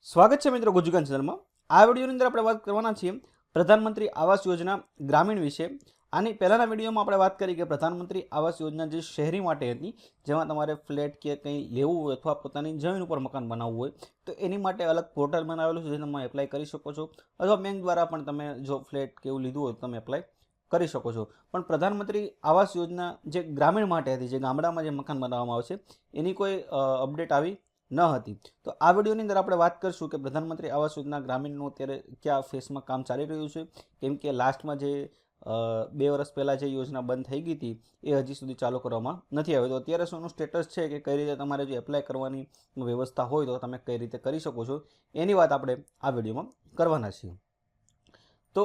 સ્વાગત છે મિત્રો ગુજુગાન ચેનલમાં। આ વિડીયોની અંદર આપણે વાત કરવાના છીએ પ્રધાનમંત્રી આવાસ યોજના ગ્રામીણ વિશે। આની પહેલાના વિડીયોમાં આપણે વાત કરી કે પ્રધાનમંત્રી આવાસ યોજના જે શહેરી માટે હતી, જેમાં તમારે ફ્લેટ કે કંઈ લેવું હોય અથવા પોતાની જમીન ઉપર મકાન બનાવવું હોય તો એની માટે અલગ પોર્ટલ બનાવેલું છે, જે તમે એપ્લાય કરી શકો છો, અથવા બેંક દ્વારા પણ તમે જો ફ્લેટ કે એવું લીધું હોય તો તમે એપ્લાય કરી શકો છો। પણ પ્રધાનમંત્રી આવાસ યોજના જે ગ્રામીણ માટે હતી, જે ગામડામાં જે મકાન બનાવવામાં આવે છે, એની કોઈ અપડેટ આવી ન હતી। તો આ વિડીયોની અંદર આપણે વાત કરીશું કે પ્રધાનમંત્રી આવાસ યોજના ગ્રામીણનું અત્યારે કયા ફેઝમાં કામ ચાલી રહ્યું છે, કેમ કે લાસ્ટમાં જે 2 વર્ષ પહેલાં જે યોજના બંધ થઈ ગઈ હતી એ હજી સુધી ચાલુ કરવામાં નથી આવી। તો અત્યારે શું એનું સ્ટેટસ છે કે કઈ રીતે તમારે જો એપ્લાય કરવાની વ્યવસ્થા હોય તો તમે કઈ રીતે કરી શકો છો, એની વાત આપણે આ વિડીયોમાં કરવાના છીએ। તો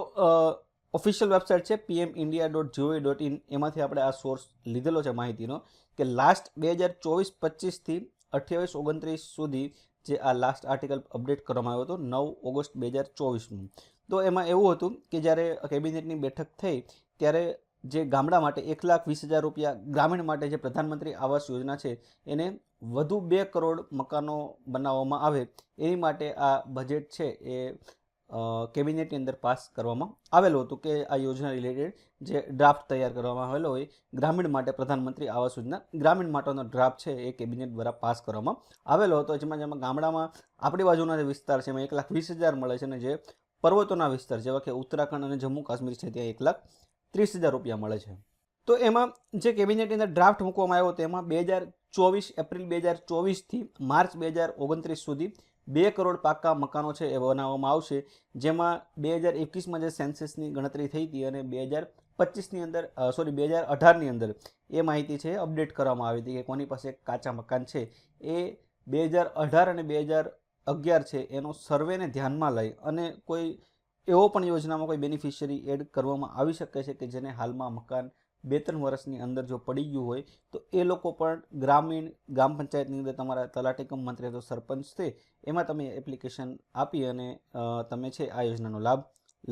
ઓફિશિયલ વેબસાઇટ છે pmindia.gov.in, એમાંથી આપણે આ સોર્સ લીધેલો છે માહિતીનો કે લાસ્ટ 2024-25થી 28-29 સુધી જે આ લાસ્ટ આર્ટિકલ અપડેટ કરવામાં આવ્યો હતો 9 ઓગસ્ટ 2024નું। તો એમાં એવું હતું કે જ્યારે કેબિનેટની બેઠક થઈ ત્યારે જે ગામડા માટે 1,20,000 રૂપિયા, ગ્રામીણ માટે જે પ્રધાનમંત્રી આવાસ યોજના છે એને વધુ 2 કરોડ મકાનો બનાવવામાં આવે એની માટે આ બજેટ છે એ કેબિનેટની અંદર પાસ કરવામાં આવેલું હતું કે આ યોજના રિલેટેડ જે ડ્રાફ્ટ તૈયાર કરવામાં આવેલો હોય ગ્રામીણ માટે પ્રધાનમંત્રી આવાસ યોજના ગ્રામીણ માટેનો ડ્રાફ્ટ છે એ કેબિનેટ દ્વારા પાસ કરવામાં આવેલો હતો। જેમાં ગામડામાં આપણી બાજુના જે વિસ્તાર છે એમાં 1,20,000 મળે છે, અને જે પર્વતોના વિસ્તાર જેવા કે ઉત્તરાખંડ અને જમ્મુ કાશ્મીર છે ત્યાં 1,30,000 રૂપિયા મળે છે। તો એમાં જે કેબિનેટની અંદર ડ્રાફ્ટ મૂકવામાં આવ્યો તેમાં 2024 એપ્રિલ 2024થી માર્ચ 2029 સુધી 2 કરોડ પાકા મકાનો છે એ બનાવવામાં આવશે, જેમાં 2021માં જે સેન્સસની ગણતરી થઈ હતી અને 2025ની અંદર 2018ની અંદર એ માહિતી છે અપડેટ કરવામાં આવી હતી કે કોની પાસે કાચા મકાન છે એ 2018 અને 2011 છે એનો સર્વેને ધ્યાનમાં લઈ અને કોઈ એવો પણ યોજનામાં કોઈ બેનિફિશિયરી એડ કરવામાં આવી શકે છે કે જેને હાલમાં મકાન 2-3 વર્ષની અંદર જો પડી ગયું હોય તો એ લોકો પણ ગ્રામ પંચાયતની અંદર તમારા તલાટી કમ મંત્રી અથવા સરપંચ છે એમાં તમે એપ્લિકેશન આપી અને તમે છે આ યોજનાનો લાભ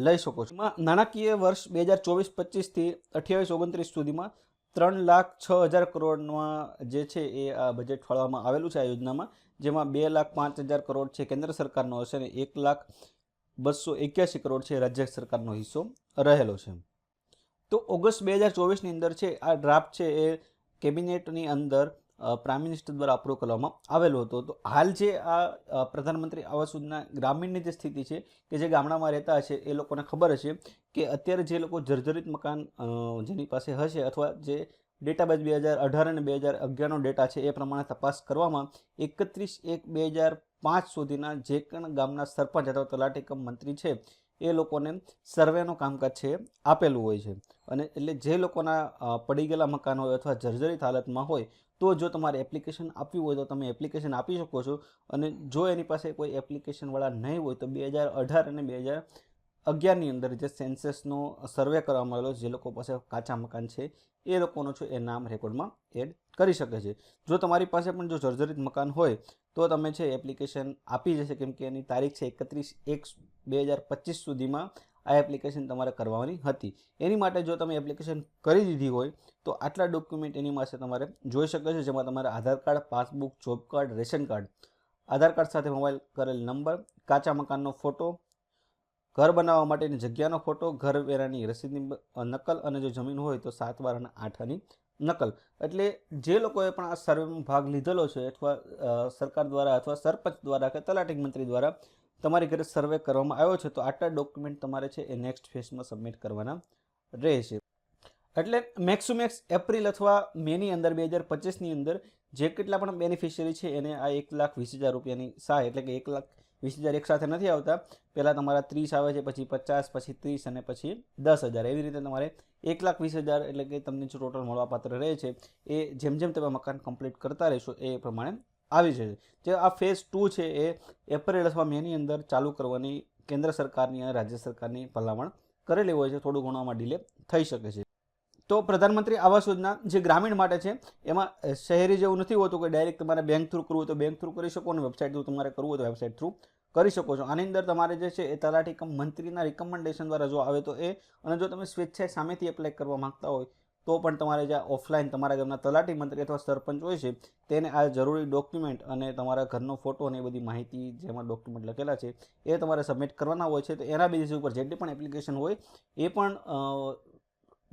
લઈ શકો છો। એમાં નાણાકીય વર્ષ 2024-25થી 28-29 સુધીમાં 3,06,000 કરોડમાં જે છે એ આ બજેટ ફાળવવામાં આવેલું છે આ યોજનામાં, જેમાં 2,05,000 કરોડ છે કેન્દ્ર સરકારનો હશે અને 1,281 કરોડ છે રાજ્ય સરકારનો હિસ્સો રહેલો છે। તો ઓગસ્ટ 2024ની અંદર છે આ ડ્રાફ્ટ છે એ કેબિનેટની અંદર પ્રાઇમ મિનિસ્ટર દ્વારા અપ્રૂવ કરવામાં આવેલો હતો। તો હાલ જે આ પ્રધાનમંત્રી આવાસ યોજના ગ્રામીણની જે સ્થિતિ છે કે જે ગામડામાં રહેતા હશે એ લોકોને ખબર હશે કે અત્યારે જે લોકો જર્જરિત મકાન જેની પાસે હશે અથવા જે ડેટાબેઝ 2018 અને 2011નો ડેટા છે એ પ્રમાણે તપાસ કરવામાં 31/1/2005 સુધીના જે પણ ગામના સરપંચ અથવા તલાટી કમ મંત્રી છે એ લોકોને સર્વેનું કામકાજ છે આપેલું હોય છે, અને એટલે જે લોકોના પડી ગયેલા મકાન હોય અથવા જર્જરિત હાલતમાં હોય તો જો તમારે એપ્લિકેશન આપવી હોય તો તમે એપ્લિકેશન આપી શકો છો। અને જો એની પાસે કોઈ એપ્લિકેશનવાળા નહીં હોય તો 2018 અને 2011ની અંદર જે સેન્સસનો સર્વે કરવામાં આવેલો જે લોકો પાસે કાચા મકાન છે એ લોકોનું છે એ નામ રેકોર્ડમાં એડ કરી શકે છે। જો તમારી પાસે પણ જો જર્જરિત મકાન હોય તો તમે છે એપ્લિકેશન આપી જશે, કેમ કે એની તારીખ છે 31/1/2025 સુધીમાં આ એપ્લિકેશન તમારે કરવાની હતી। એની માટે જો તમે એપ્લિકેશન કરી દીધી હોય તો આટલા ડોક્યુમેન્ટ એની પાસે તમારે જોઈ શકે છે, જેમાં તમારે Aadhaar card, passbook, job card, ration card, Aadhaar card સાથે મોબાઈલ કરેલ નંબર, કાચા મકાનનો ફોટો, ઘર બનાવવા માટેની જગ્યાનો ફોટો, ઘર વેરાની રસીદની નકલ, અને જો જમીન હોય તો 7 વાર અને 8 આની નકલ। એટલે જે લોકોએ પણ આ સર્વેમાં ભાગ લીધેલો છે અથવા સરકાર દ્વારા અથવા સરપંચ દ્વારા કે તલાટી મંત્રી દ્વારા તમારી ઘરે સર્વે કરવામાં આવ્યો છે તો આટલા ડોક્યુમેન્ટ તમારે છે એ નેક્સ્ટ ફેઝમાં સબમિટ કરવાના રહેશે। એટલે મેક્સ ટુ મેક્સ એપ્રિલ અથવા મેની અંદર 2025ની અંદર જે કેટલા પણ બેનિફિશિયરી છે એને આ 1,20,000 રૂપિયાની સહાય, એટલે કે 1,20,000 એક સાથે નથી આવતા, પહેલાં તમારા 30 આવે છે, પછી 50, પછી 30 અને પછી 10,000, એવી રીતે તમારે 1,20,000 એટલે કે તમને જે ટોટલ મળવાપાત્ર રહે છે એ જેમ જેમ તમે મકાન કમ્પ્લીટ કરતા રહેશો એ પ્રમાણે આવી જશે। જે આ ફેઝ 2 છે એ એપ્રિલ અથવા મેની અંદર ચાલુ કરવાની કેન્દ્ર સરકારની અને રાજ્ય સરકારની ભલામણ કરેલી હોય છે, થોડું ઘણું આમાં ડિલે થઈ શકે છે। તો પ્રધાનમંત્રી આવાસ યોજના જે ગ્રામીણ માટે છે એમાં શહેરી જેવું નથી હોતું કે ડાયરેક્ટ તમારે બેંક થ્રુ કરવું હોય તો બેંક થ્રુ કરી શકો, અને વેબસાઇટ થ્રુ તમારે કરવું હોય તો વેબસાઇટ થ્રુ કરી શકો છો। આની અંદર તમારે જે છે એ તલાટી કમ મંત્રીના રિકમેન્ડેશન દ્વારા જો આવે તો એ, અને જો તમે સ્વેચ્છાએ સામેથી એપ્લાય કરવા માંગતા હોય તો પણ તમારે જ્યાં ઓફલાઈન તમારા ગામના તલાટી મંત્રી અથવા સરપંચ હોય છે તેને આ જરૂરી ડોક્યુમેન્ટ અને તમારા ઘરનો ફોટો અને એ બધી માહિતી જેમાં ડોક્યુમેન્ટ લખેલા છે એ તમારે સબમિટ કરવાના હોય છે. તો એના બેઝિસ ઉપર જેટલી પણ એપ્લિકેશન હોય એ પણ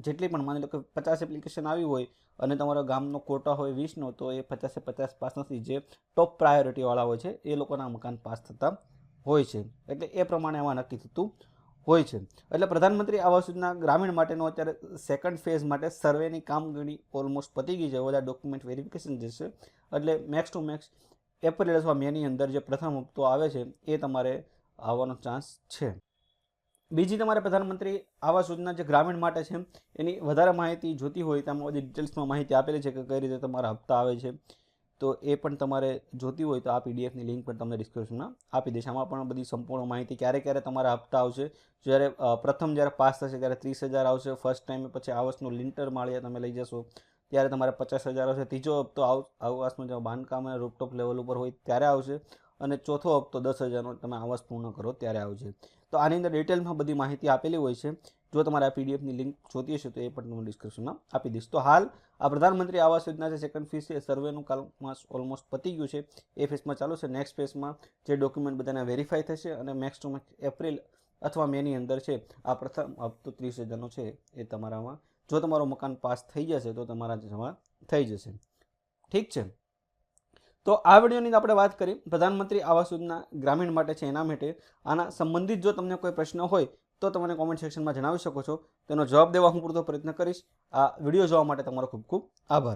જેટલી પણ માની લો કે 50 એપ્લિકેશન આવી હોય અને તમારા ગામનો કોટા હોય 20નો, તો એ 50 પાસ નથી. જે ટોપ પ્રાયોરિટીવાળા હોય છે એ લોકોના મકાન પાસ થતા હોય છે. એટલે એ પ્રમાણે આમાં નક્કી થતું હોય છે. એટલે પ્રધાનમંત્રી આવાસ યોજના ગ્રામીણ માટેનો અત્યારે સેકન્ડ ફેઝ માટે સર્વેની કામગીરી ઓલમોસ્ટ પતી ગઈ છે. બધા ડોક્યુમેન્ટ વેરિફિકેશન જે છે એટલે મેક્સ ટુ મેક્સ એપ્રિલ અથવા મેની અંદર જે પ્રથમ હપ્તો આવે છે એ તમારે આવવાનો ચાન્સ છે. બીજી તમારે પ્રધાનમંત્રી આવાસ યોજના જે ગ્રામીણ માટે છે એની વધારે માહિતી જોતી હોય, તેમાં બધી ડિટેલ્સમાં માહિતી આપેલી છે કે કઈ રીતે તમારા હપ્તા આવે છે. તો એ પણ તમારે જોતી હોય તો આ પીડીએફની લિંક પણ તમને ડિસ્ક્રિપ્શનમાં આપી દઈશ. આમાં પણ બધી સંપૂર્ણ માહિતી ક્યારે ક્યારે તમારા હપ્તા આવશે, જ્યારે પ્રથમ જ્યારે પાસ થશે ત્યારે 30,000 આવશે ફર્સ્ટ ટાઈમે, પછી આવાસનું લિંટર માળિયા તમે લઈ જશો ત્યારે તમારે 50,000 આવશે. ત્રીજો હપ્તો આવાસનું જે બાંધકામ અને રૂપટોપ લેવલ ઉપર હોય ત્યારે આવશે, અને ચોથો હપ્તો 10,000નો તમે આવાસ પૂર્ણ કરો ત્યારે આવશે. તો આની અંદર ડિટેલમાં બધી માહિતી આપેલી હોય છે. જો તમારે આ પીડીએફની લિંક જોતી હશે તો એ પણ તમને ડિસ્ક્રિપ્શનમાં આપી દઈશ. તો હાલ આ પ્રધાનમંત્રી આવાસ યોજના છે સેકન્ડ ફેઝ છે, સર્વેનું કામ ઓલમોસ્ટ પતી ગયું છે. એ ફેઝમાં ચાલુ છે. નેક્સ્ટ ફેઝમાં જે ડોક્યુમેન્ટ બધાના વેરીફાઈ થશે અને મેક્સ ટુ મેક્સ એપ્રિલ અથવા મેની અંદર છે આ પ્રથમ હપ્તો 30,000નો છે એ તમારામાં, જો તમારું મકાન પાસ થઈ જશે તો તમારા જમા થઈ જશે. ઠીક છે. તો આ વિડીયોની આપણે વાત કરી પ્રધાનમંત્રી આવાસ યોજના ગ્રામીણ માટે છે એના માટે. આના સંબંધિત જો તમને કોઈ પ્રશ્ન હોય તો તમને કોમેન્ટ સેક્શનમાં જણાવી શકો છો. તેનો જવાબ દેવા હું પૂરતો પ્રયત્ન કરીશ. આ વિડીયો જોવા માટે તમારો ખૂબ ખૂબ આભાર.